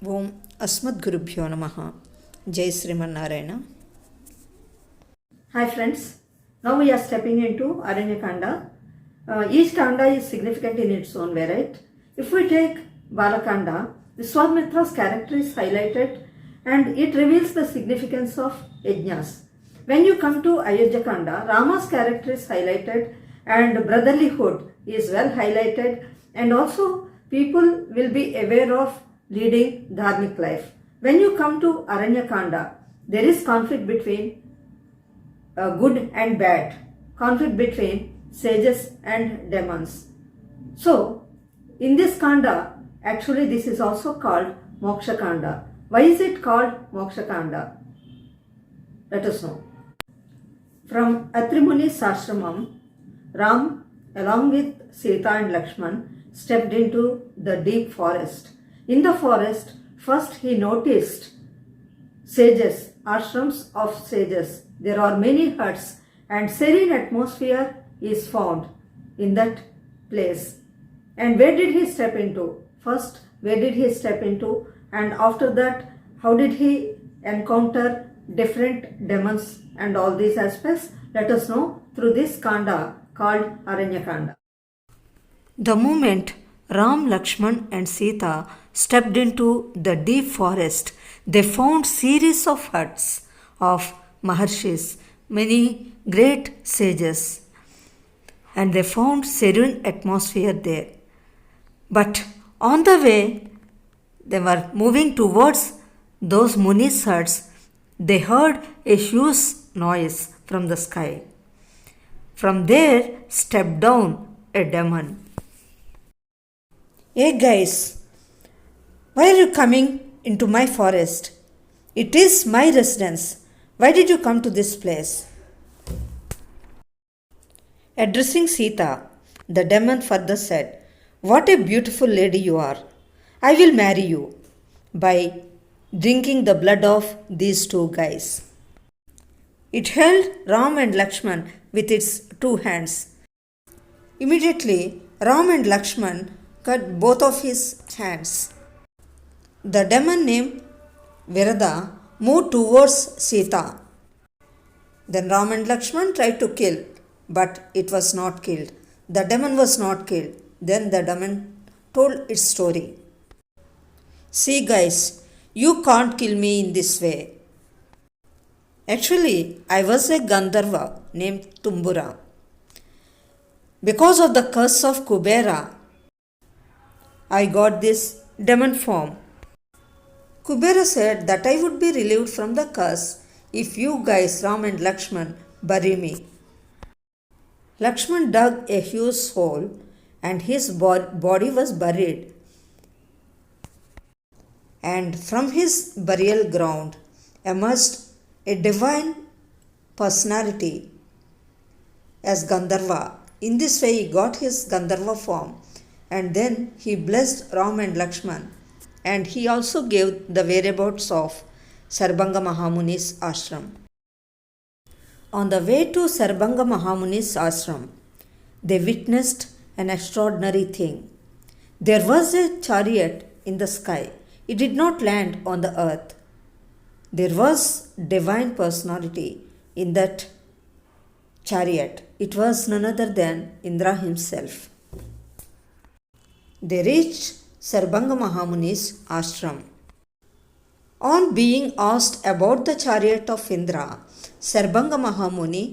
Om Asmadgurubhyo Namaha. Jai Sriman. Hi friends, now we are stepping into Kanda. Each Kanda is significant in its own way, right? If we take Balakanda, Vishwamitra's character is highlighted and it reveals the significance of yajnas. When you come to Ayodhya Kanda, Rama's character is highlighted and brotherlyhood is well highlighted, and also people will be aware of leading dharmic life. When you come to Aranyakanda, there is conflict between good and bad, conflict between sages and demons. So, in this Kanda, actually this is also called Moksha Kanda. Why is it called Moksha Kanda? Let us know. From Atri Muni's ashramam, Ram, along with Sita and Lakshman, stepped into the deep forest. In the forest, first he noticed sages, ashrams of sages. There are many huts and serene atmosphere is found in that place. And where did he step into? First, where did he step into? And after that, how did he encounter different demons and all these aspects? Let us know through this Kanda called Aranyakanda. The moment Ram, Lakshman and Sita stepped into the deep forest, they found series of huts of Maharshis, many great sages, and they found serene atmosphere there. But on the way, they were moving towards those Munis' huts. They heard a huge noise from the sky. From there stepped down a demon. Hey guys, why are you coming into my forest? It is my residence. Why did you come to this place? Addressing Sita, the demon further said, "What a beautiful lady you are. I will marry you by drinking the blood of these two guys." It held Ram and Lakshman with its two hands. Immediately, Ram and Lakshman cut both of his hands. The demon named Virada moved towards Sita. Then Ram and Lakshman tried to kill, but it was not killed. The demon was not killed. Then the demon told its story. "See guys, you can't kill me in this way. Actually, I was a Gandharva named Tumbura. Because of the curse of Kubera, I got this demon form. Kubera said that I would be relieved from the curse if you guys, Ram and Lakshman, bury me." Lakshman dug a huge hole and his body was buried. And from his burial ground emerged a divine personality as Gandharva. In this way he got his Gandharva form, and then he blessed Ram and Lakshman, and he also gave the whereabouts of Sarbanga Mahamuni's ashram. On the way to Sarbanga Mahamuni's ashram, they witnessed an extraordinary thing. There was a chariot in the sky. It did not land on the earth. There was divine personality in that chariot. It was none other than Indra himself. They reached Sarbanga Mahamuni's ashram. On being asked about the chariot of Indra, Sarbanga Mahamuni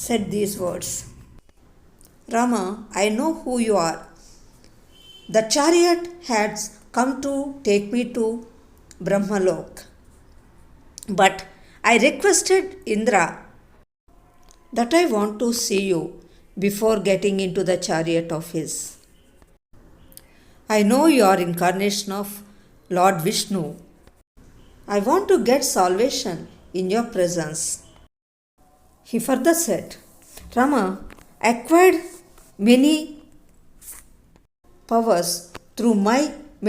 said these words, "Rama, I know who you are. The chariot has come to take me to Brahmalok. But I requested Indra that I want to see you before getting into the chariot of his. I know you are incarnation of Lord Vishnu. I want to get salvation in your presence." He further said, "Rama acquired many powers through my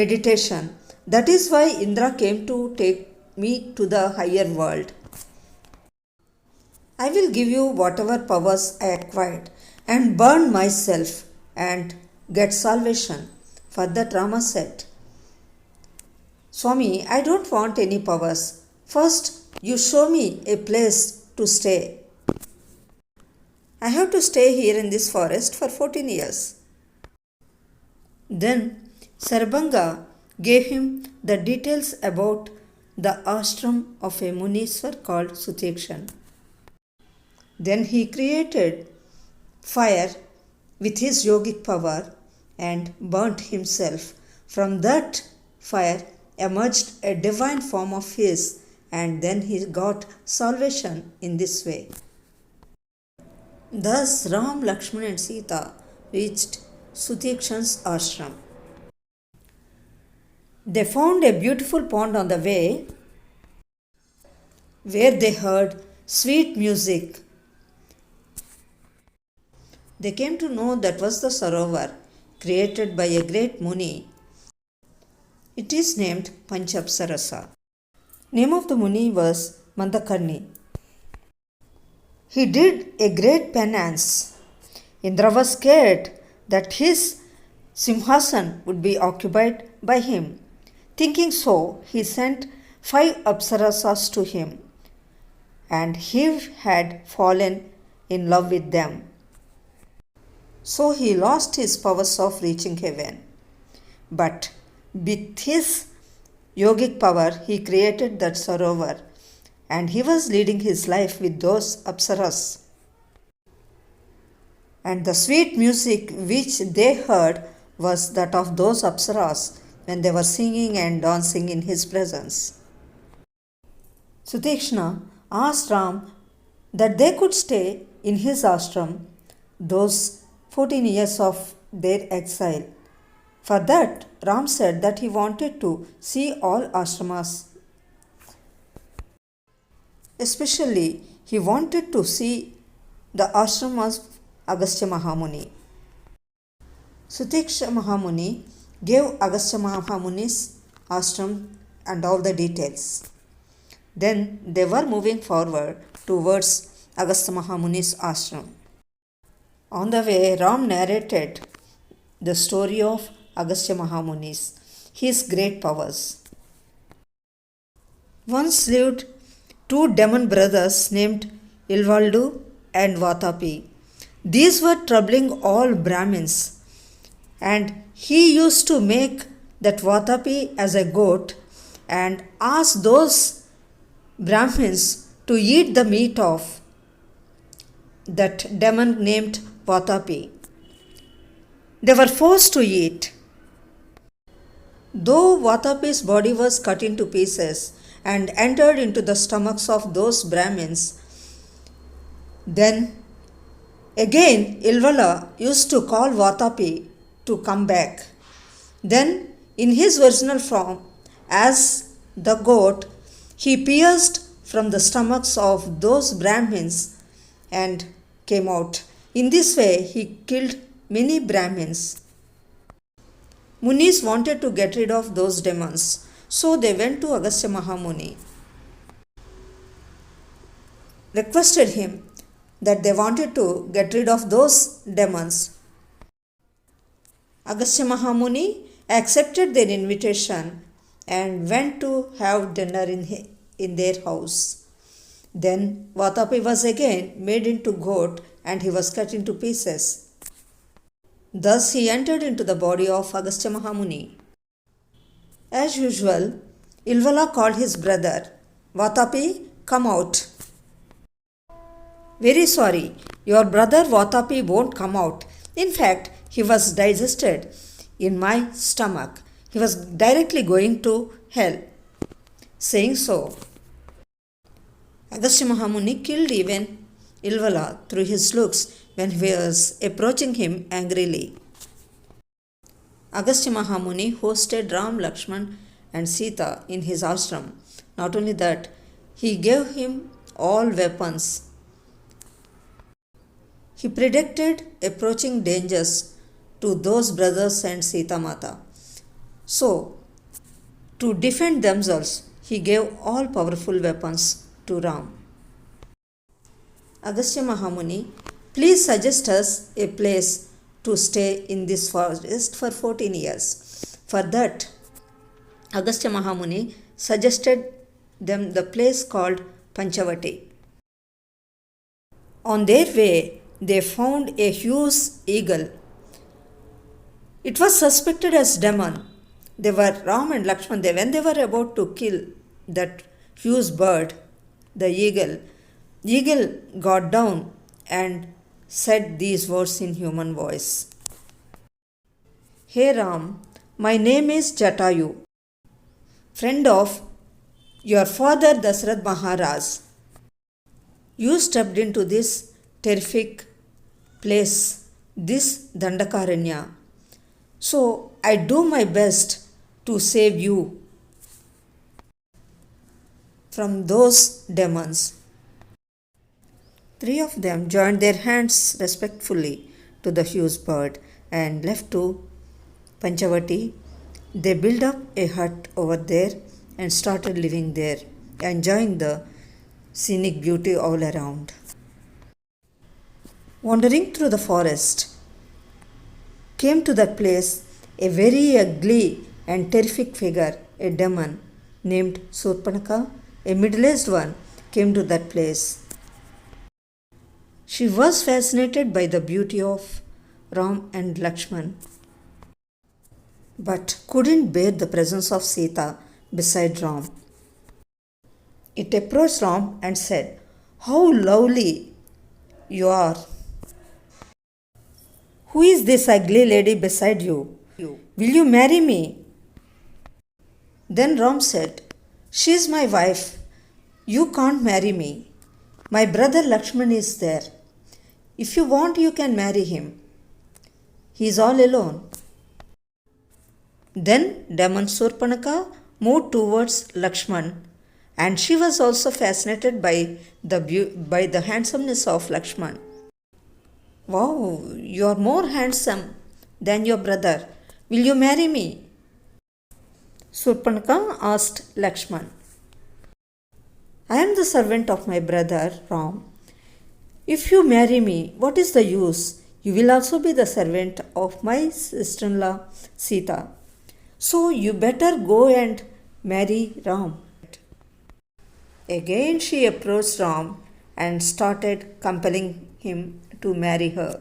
meditation. That is why Indra came to take me to the higher world. I will give you whatever powers I acquired and burn myself and get salvation." For that Rama said, Swami, I don't want any powers. First, you show me a place to stay. I have to stay here in this forest for 14 years. Then Sarbanga gave him the details about the ashram of a Muniswar called Sutikshan. Then he created fire with his yogic power and burnt himself. From that fire emerged a divine form of his, and then he got salvation in this way. Thus Ram, Lakshman and Sita reached Sutikshan's ashram. They found a beautiful pond on the way where they heard sweet music. They came to know that was the Sarovar created by a great Muni. It is named Panchapsarasa. Name of the Muni was Mandakarni. He did a great penance. Indra was scared that his Simhasan would be occupied by him. Thinking so, he sent 5 Apsarasas to him, and he had fallen in love with them. So he lost his powers of reaching heaven. But with his yogic power, he created that Sarovar, and he was leading his life with those Apsaras. And the sweet music which they heard was that of those Apsaras when they were singing and dancing in his presence. Sutikshna asked Ram that they could stay in his ashram those 14 years of their exile. For that, Ram said that he wanted to see all ashramas. Especially, he wanted to see the ashram of Agastya Mahamuni. Sutiksha Mahamuni gave Agastya Mahamuni's ashram and all the details. Then they were moving forward towards Agastya Mahamuni's ashram. On the way, Ram narrated the story of Agastya Mahamuni's, his great powers. Once lived 2 demon brothers named Ilvaldu and Vatapi. These were troubling all Brahmins, and he used to make that Vatapi as a goat and ask those Brahmins to eat the meat of that demon named Vatapi. They were forced to eat. Though Vatapi's body was cut into pieces and entered into the stomachs of those Brahmins, then again Ilvala used to call Vatapi to come back. Then, in his original form, as the goat, he pierced from the stomachs of those Brahmins and came out. In this way, he killed many Brahmins. Munis wanted to get rid of those demons, so they went to Agastya Mahamuni, requested him that they wanted to get rid of those demons. Agastya Mahamuni accepted their invitation and went to have dinner in their house. Then Vatapi was again made into goat and he was cut into pieces. Thus he entered into the body of Agastya Mahamuni. As usual, Ilvala called his brother, Vatapi, come out. Very sorry, your brother Vatapi won't come out. In fact, he was digested in my stomach. He was directly going to hell. Saying so, Agastya Mahamuni killed even Ilvala through his looks when he was approaching him angrily. Agastya Mahamuni hosted Ram, Lakshman and Sita in his ashram. Not only that, he gave him all weapons. He predicted approaching dangers to those brothers and Sita Mata. So, to defend themselves, he gave all powerful weapons to Ram. Agastya Mahamuni, please suggest us a place to stay in this forest for 14 years. For that, Agastya Mahamuni suggested them the place called Panchavati. On their way, they found a huge eagle. It was suspected as demon. They were Ram and Lakshman. When they were about to kill that huge bird, the eagle got down and said these words in human voice. Hey Ram, my name is Jatayu, friend of your father Dasrath Maharaj. You stepped into this terrific place, this Dandakaranya. So I do my best to save you from those demons. Three of them joined their hands respectfully to the huge bird and left to Panchavati. They built up a hut over there and started living there, enjoying the scenic beauty all around. Wandering through the forest, came to that place a very ugly and terrific figure, a demon named Surpanaka, a middle-aged one, came to that place. She was fascinated by the beauty of Ram and Lakshman, but couldn't bear the presence of Sita beside Ram. It approached Ram and said, "How lovely you are! Who is this ugly lady beside you? Will you marry me?" Then Ram said, "She is my wife. You can't marry me. My brother Lakshman is there. If you want, you can marry him. He is all alone." Then demon Surpanaka moved towards Lakshman, and she was also fascinated by the handsomeness of Lakshman. "Wow, you are more handsome than your brother. Will you marry me?" Surpanaka asked Lakshman. "I am the servant of my brother Ram. If you marry me, what is the use? You will also be the servant of my sister-in-law Sita. So you better go and marry Ram." Again she approached Ram and started compelling him to marry her.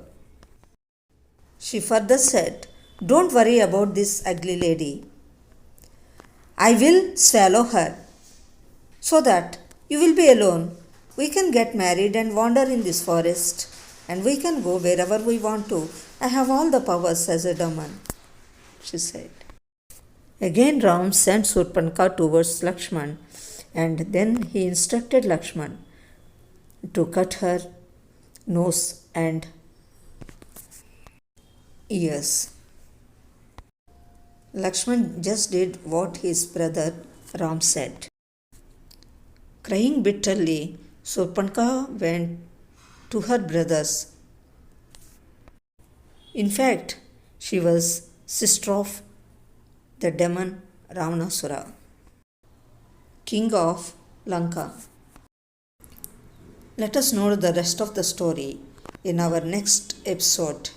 She further said, "Don't worry about this ugly lady. I will swallow her so that you will be alone. We can get married and wander in this forest, and we can go wherever we want to. I have all the powers as a demon," she said. Again Ram sent Surpanaka towards Lakshman, and then he instructed Lakshman to cut her nose and ears. Lakshman just did what his brother Ram said. Crying bitterly, Surpanaka went to her brothers. In fact, she was sister of the demon Ravanasura, king of Lanka. Let us know the rest of the story in our next episode.